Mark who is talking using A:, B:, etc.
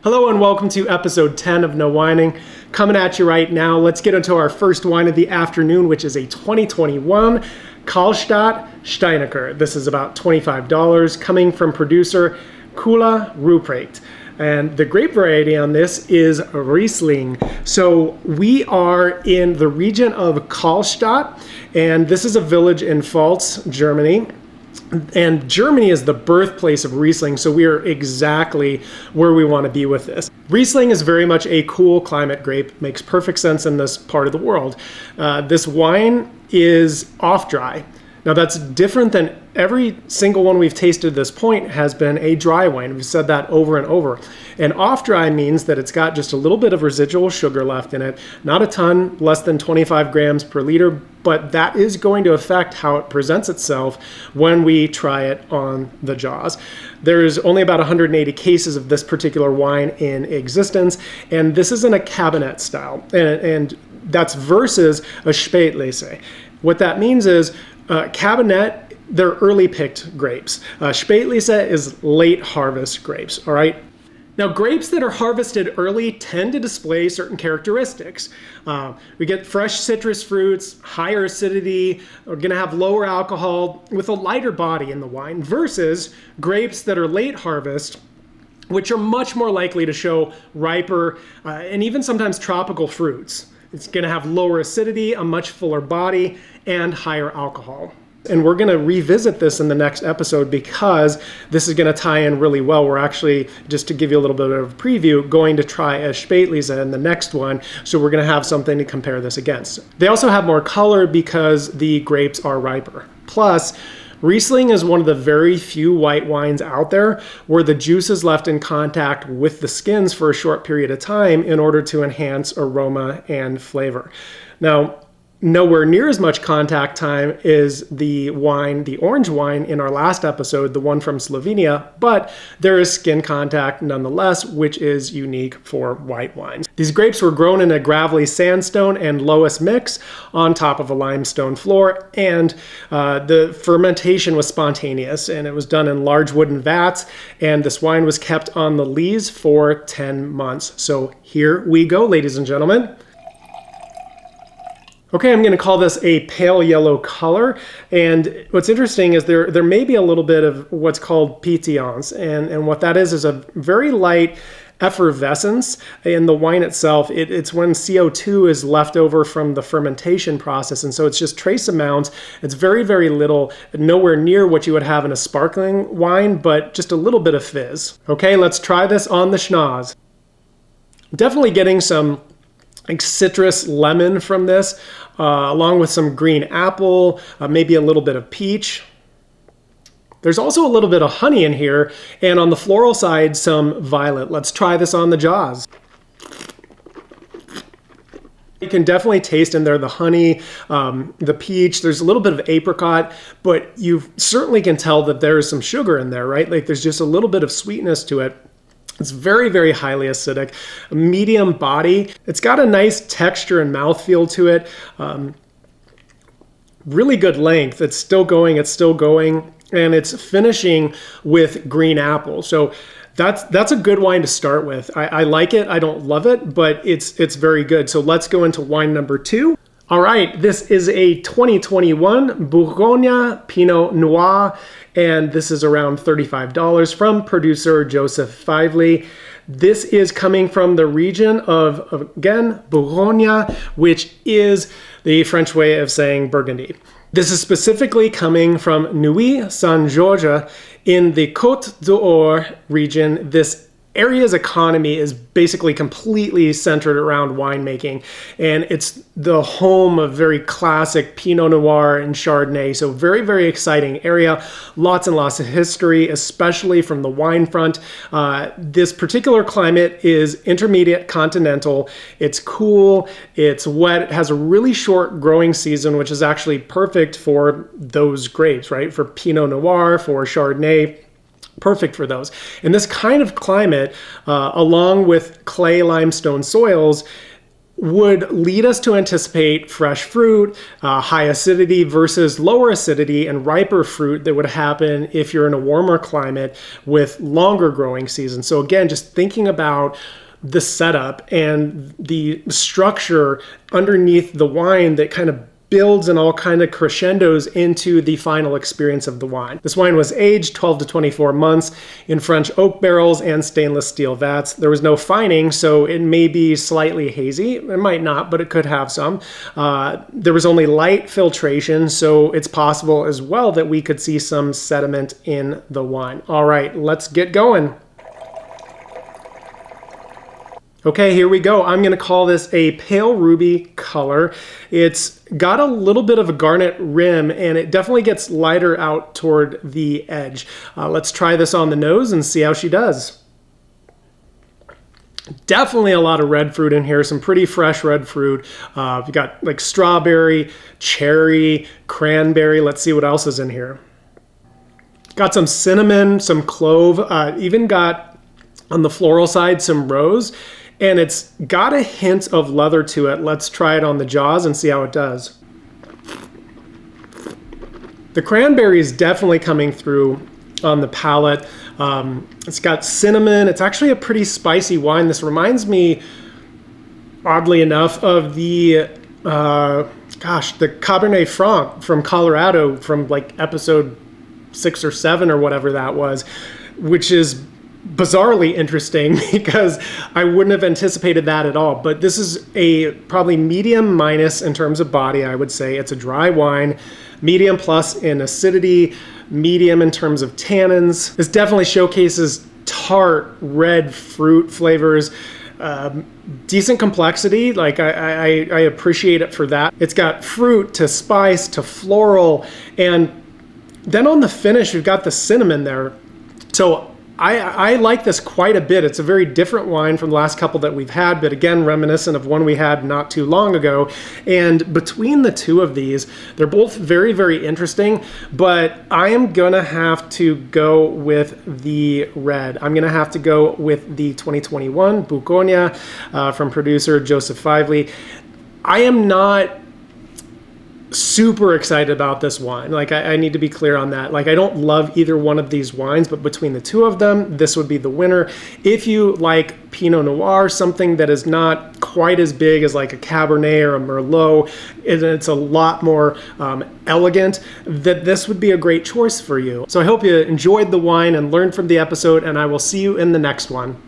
A: Hello and welcome to episode 10 of No Whining. Coming at you right now, let's get into our first wine of the afternoon, which is a 2021 Karlstadt Steinecker. This is about $25, coming from producer Koehler-Ruprecht. And the grape variety on this is Riesling. So we are in the region of Karlstadt, and this is a village in Pfalz, Germany. And Germany is the birthplace of Riesling, so we are exactly where we want to be with this. Riesling is very much a cool climate grape, makes perfect sense in this part of the world. This wine is off-dry. Now that's different than every single one we've tasted at this point has been a dry wine. We've said that over and over. And off-dry means that it's got just a little bit of residual sugar left in it, not a ton, less than 25 grams per liter, but that is going to affect how it presents itself when we try it on the jaws. There's only about 180 cases of this particular wine in existence, and this is in a cabinet style, and that's versus a Spätlese. What that means is Cabernet, they're early picked grapes. Spätlese is late harvest grapes, all right? Now, grapes that are harvested early tend to display certain characteristics. We get fresh citrus fruits, higher acidity, we're gonna have lower alcohol with a lighter body in the wine versus grapes that are late harvest, which are much more likely to show riper and even sometimes tropical fruits. It's gonna have lower acidity, a much fuller body, and higher alcohol. And we're gonna revisit this in the next episode because this is gonna tie in really well. We're actually, just to give you a little bit of a preview, going to try a Spätlese in the next one. So we're gonna have something to compare this against. They also have more color because the grapes are riper. Plus, Riesling is one of the very few white wines out there where the juice is left in contact with the skins for a short period of time in order to enhance aroma and flavor. Now, nowhere near as much contact time is the wine, the orange wine in our last episode, the one from Slovenia, but there is skin contact nonetheless, which is unique for white wines. These grapes were grown in a gravelly sandstone and loess mix on top of a limestone floor, and the fermentation was spontaneous, and it was done in large wooden vats, and this wine was kept on the lees for 10 months. So here we go, ladies and gentlemen. Okay, I'm going to call this a pale yellow color, and what's interesting is there may be a little bit of what's called pétillance, and what that is a very light effervescence in the wine itself. It's when CO2 is left over from the fermentation process, and so it's just trace amounts. It's very, very little, nowhere near what you would have in a sparkling wine, but just a little bit of fizz. Okay, let's try this on the schnoz. Definitely getting some citrus lemon from this, along with some green apple, maybe a little bit of peach. There's also a little bit of honey in here, and on the floral side, some violet. Let's try this on the jaws. You can definitely taste in there the honey, the peach. There's a little bit of apricot, but you certainly can tell that there is some sugar in there, right? Like there's just a little bit of sweetness to it. It's very, very highly acidic, a medium body. It's got a nice texture and mouthfeel to it. Really good length. It's still going, and it's finishing with green apple. So that's a good wine to start with. I like it. I don't love it, but it's very good. So let's go into wine number 2. All right, this is a 2021 Bourgogne Pinot Noir, and this is around $35 from producer Joseph Faiveley. This is coming from the region of, again, Bourgogne, which is the French way of saying Burgundy. This is specifically coming from Nuits-Saint-Georges in the Côte d'Or region. This area's economy is basically completely centered around winemaking, and it's the home of very classic Pinot Noir and Chardonnay, so very, very exciting area. Lots and lots of history, especially from the wine front. This particular climate is intermediate continental. It's cool, it's wet, it has a really short growing season, which is actually perfect for those grapes, right? For Pinot Noir, for Chardonnay. Perfect for those. And this kind of climate, along with clay limestone soils, would lead us to anticipate fresh fruit, high acidity versus lower acidity and riper fruit that would happen if you're in a warmer climate with longer growing seasons. So again, just thinking about the setup and the structure underneath the wine that kind of builds and all kind of crescendos into the final experience of the wine. This wine was aged 12 to 24 months in French oak barrels and stainless steel vats. There was no fining, so it may be slightly hazy. It might not, but it could have some. There was only light filtration, so it's possible as well that we could see some sediment in the wine. All right, let's get going. Okay, here we go. I'm going to call this a pale ruby color. It's got a little bit of a garnet rim, and it definitely gets lighter out toward the edge. Let's try this on the nose and see how she does. Definitely a lot of red fruit in here, some pretty fresh red fruit. You've got like strawberry, cherry, cranberry. Let's see what else is in here. Got some cinnamon, some clove, even got on the floral side some rose. And it's got a hint of leather to it. Let's try it on the jaws and see how it does. The cranberry is definitely coming through on the palate. It's got cinnamon. It's actually a pretty spicy wine. This reminds me, oddly enough, of the Cabernet Franc from Colorado from like episode 6 or 7 or whatever that was, which is bizarrely interesting because I wouldn't have anticipated that at all. But this is a probably medium minus in terms of body, I would say. It's a dry wine, medium plus in acidity, medium in terms of tannins. This definitely showcases tart red fruit flavors. Decent complexity, like I appreciate it for that. It's got fruit to spice to floral, and then on the finish we've got the cinnamon there. So I like this quite a bit. It's a very different wine from the last couple that we've had, but again, reminiscent of one we had not too long ago. And between the two of these, they're both very, very interesting, but I am gonna have to go with the red. I'm gonna have to go with the 2021 Bourgogne from producer Joseph Faiveley. I am not super excited about this wine. Like I need to be clear on that. Like I don't love either one of these wines, but between the two of them, this would be the winner. If you like Pinot Noir, something that is not quite as big as like a Cabernet or a Merlot, and it's a lot more elegant, that this would be a great choice for you. So I hope you enjoyed the wine and learned from the episode, and I will see you in the next one.